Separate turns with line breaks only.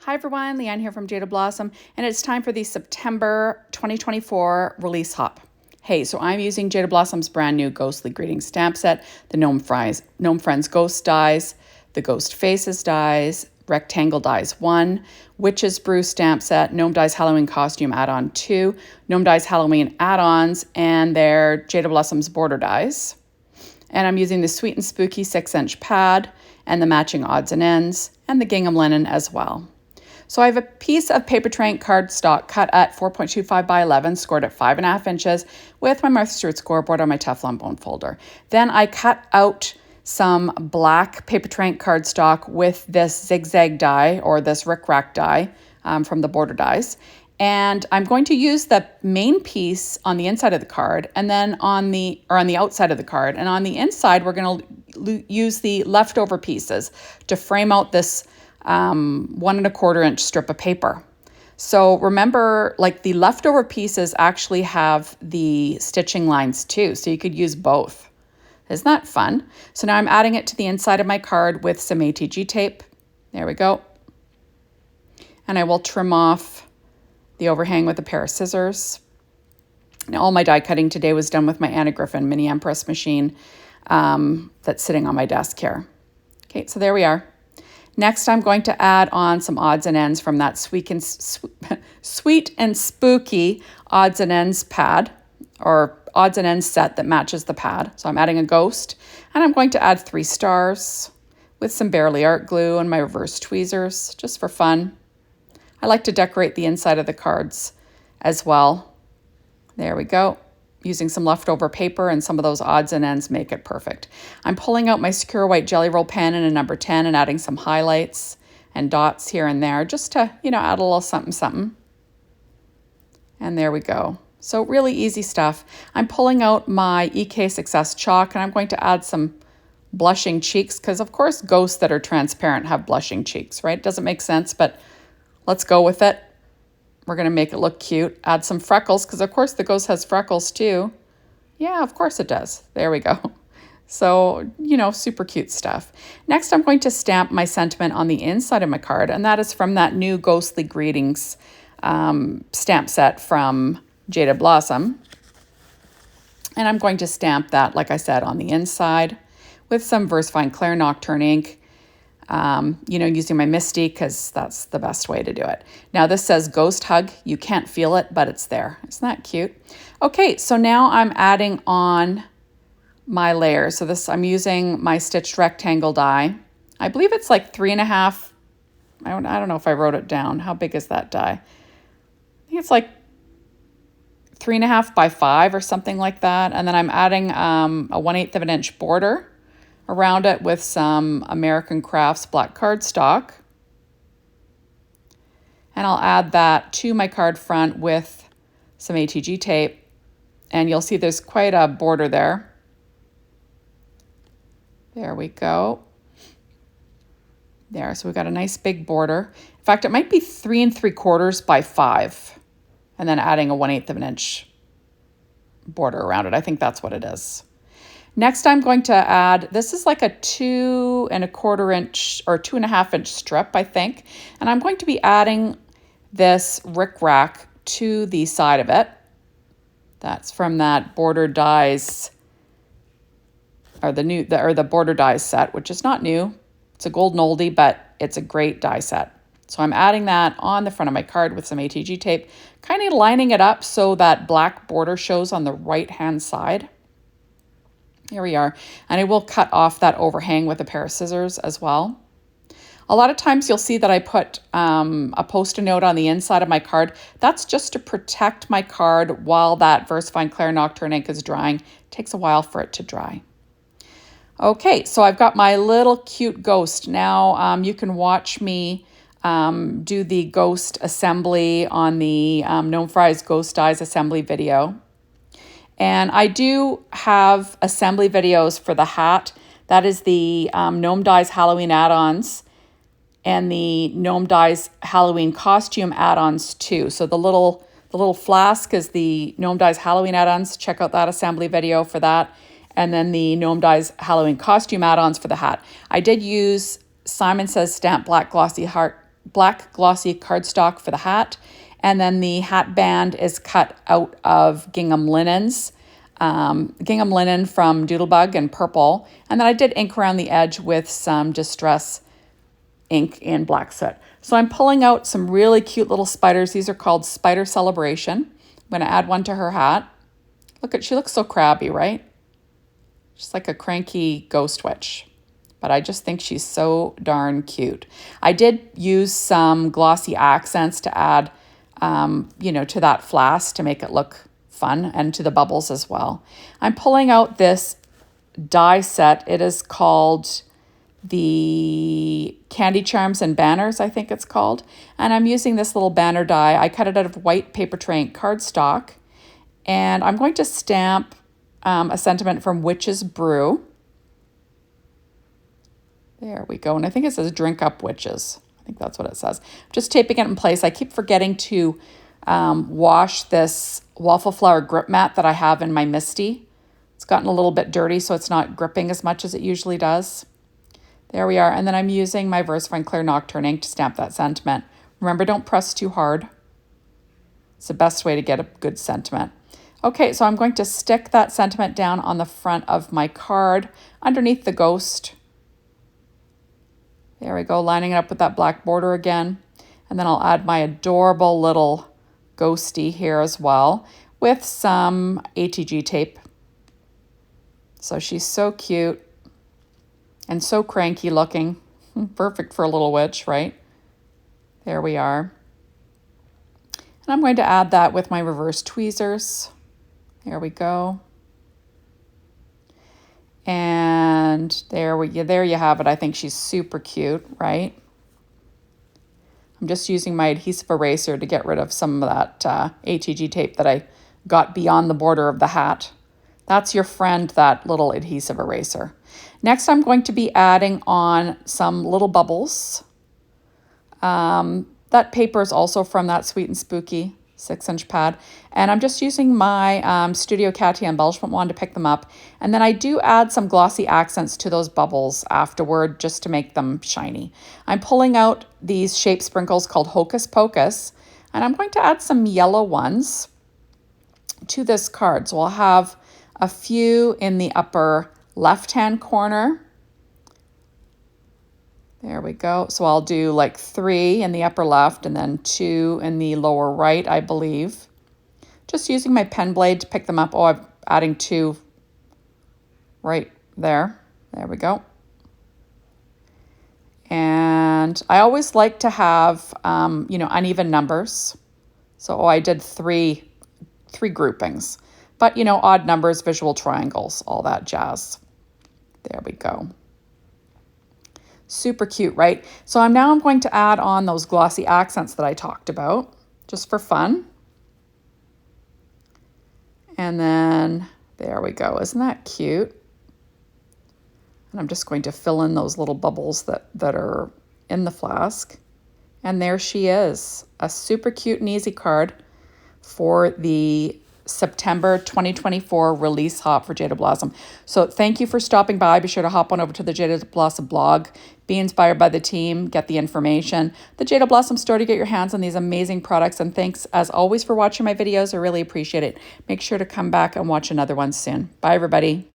Hi everyone, Leanne here from Jaded Blossom, and it's time for the September 2024 release hop. Hey, so I'm using Jaded Blossom's brand new Ghostly Greetings stamp set, the Gnome Friends Ghost dies, the Ghost Faces dies, Rectangle Dies 1, Witch's Brew stamp set, Gnome Dies Halloween Costume add-on 2, Gnome Dies Halloween add-ons, and their Jaded Blossom's border dies. And I'm using the Sweet and Spooky 6-inch pad and the matching odds and ends, and the gingham linen as well. So I have a piece of paper train cardstock cut at 4.25 by 11, scored at 5.5 inches with my Martha Stewart scoreboard on my Teflon bone folder. Then I cut out some black paper train cardstock with this zigzag die or this rickrack die from the border dies. And I'm going to use the main piece on the inside of the card and then on the outside of the card. And on the inside, we're going to use the leftover pieces to frame out this 1.25 inch strip of paper. So remember, like the leftover pieces actually have the stitching lines too, so you could use both. Isn't that fun? So now I'm adding it to the inside of my card with some ATG tape. There we go. And I will trim off the overhang with a pair of scissors. Now all my die cutting today was done with my Anna Griffin Mini Empress machine that's sitting on my desk here. Okay, so there we are. Next, I'm going to add on some odds and ends from that sweet and spooky odds and ends pad or odds and ends set that matches the pad. So I'm adding a ghost and I'm going to add 3 stars with some Bearly Art glue and my reverse tweezers just for fun. I like to decorate the inside of the cards as well. There we go. Using some leftover paper and some of those odds and ends make it perfect. I'm pulling out my Secure White Jelly Roll pen in a number 10 and adding some highlights and dots here and there just to, add a little something, something. And there we go. So really easy stuff. I'm pulling out my EK Success chalk and I'm going to add some blushing cheeks because of course ghosts that are transparent have blushing cheeks, right? Doesn't make sense, but let's go with it. We're going to make it look cute. Add some freckles, because of course the ghost has freckles too. Yeah, of course it does. There we go. So, super cute stuff. Next, I'm going to stamp my sentiment on the inside of my card, and that is from that new Ghostly Greetings stamp set from Jaded Blossom. And I'm going to stamp that, like I said, on the inside with some VersaFine Claire Nocturne ink. Using my Misty because that's the best way to do it. Now this says Ghost Hug. You can't feel it, but it's there. Isn't that cute? Okay, so now I'm adding on my layers. So I'm using my stitched rectangle die. I believe it's like 3.5. I don't know if I wrote it down. How big is that die? I think it's like 3.5 by 5 or something like that. And then I'm adding a 1/8 of an inch border around it with some American Crafts black cardstock. And I'll add that to my card front with some ATG tape. And you'll see there's quite a border there. There we go. There, so we've got a nice big border. In fact, it might be 3 3/4 by 5. And then adding a 1/8 of an inch border around it. I think that's what it is. Next, I'm going to add, this is like a 2 1/4 inch or 2.5 inch strip, I think. And I'm going to be adding this rickrack to the side of it. That's from that border dies, or the border dies set, which is not new. It's a golden oldie, but it's a great die set. So I'm adding that on the front of my card with some ATG tape, kind of lining it up so that black border shows on the right-hand side. Here we are. And I will cut off that overhang with a pair of scissors as well. A lot of times you'll see that I put a Post-it note on the inside of my card. That's just to protect my card while that VersaFine Claire Nocturne ink is drying. It takes a while for it to dry. Okay, so I've got my little cute ghost. Now you can watch me do the ghost assembly on the Gnome Fries Ghost Dies assembly video. And I do have assembly videos for the hat. That is the Gnome Dies Halloween add-ons and the Gnome Dies Halloween costume add-ons too. So the little flask is the Gnome Dies Halloween add-ons. Check out that assembly video for that. And then the Gnome Dies Halloween costume add-ons for the hat. I did use Simon Says Stamp Black Glossy Heart black glossy cardstock for the hat. And then the hat band is cut out of gingham linens. Gingham linen from Doodlebug in purple. And then I did ink around the edge with some Distress ink in black soot. So I'm pulling out some really cute little spiders. These are called Spider Celebration. I'm going to add one to her hat. She looks so crabby, right? Just like a cranky ghost witch. But I just think she's so darn cute. I did use some glossy accents to add, to that flask to make it look fun, and to the bubbles as well. I'm pulling out this die set. It is called the Candy Charms and Banners, I think it's called. And I'm using this little banner die. I cut it out of white paper tray ink cardstock. And I'm going to stamp a sentiment from Witch's Brew. There we go. And I think it says Drink Up Witches. I think that's what it says. I'm just taping it in place. I keep forgetting to wash this waffle flower grip mat that I have in my Misty. It's gotten a little bit dirty, so it's not gripping as much as it usually does. There we are. And then I'm using my VersaFine Clear Nocturne ink to stamp that sentiment. Remember, don't press too hard. It's the best way to get a good sentiment. Okay, so I'm going to stick that sentiment down on the front of my card underneath the ghost. There we go, lining it up with that black border again. And then I'll add my adorable little ghosty here as well with some ATG tape. So she's so cute and so cranky looking. Perfect for a little witch, right? There we are. And I'm going to add that with my reverse tweezers. There we go. And there you have it. I think she's super cute, right? I'm just using my adhesive eraser to get rid of some of that ATG tape that I got beyond the border of the hat. That's your friend, that little adhesive eraser. Next, I'm going to be adding on some little bubbles. That paper is also from that Sweet and Spooky 6-inch pad. And I'm just using my Studio Katia embellishment wand to pick them up. And then I do add some glossy accents to those bubbles afterward just to make them shiny. I'm pulling out these shape sprinkles called Hocus Pocus. And I'm going to add some yellow ones to this card. So I'll have a few in the upper left-hand corner. There we go. So I'll do like 3 in the upper left and then 2 in the lower right, I believe. Just using my pen blade to pick them up. Oh, I'm adding 2 right there. There we go. And I always like to have, uneven numbers. So I did three groupings. But, odd numbers, visual triangles, all that jazz. There we go. Super cute, right? So I'm going to add on those glossy accents that I talked about, just for fun. And then there we go. Isn't that cute? And I'm just going to fill in those little bubbles that are in the flask. And there she is, a super cute and easy card for the September 2024 release hop for Jaded Blossom. So thank you for stopping by. Be sure to hop on over to the Jaded Blossom blog, be inspired by the team, get the information, the Jaded Blossom store to get your hands on these amazing products. And thanks as always for watching my videos. I really appreciate it. Make sure to come back and watch another one soon. Bye everybody.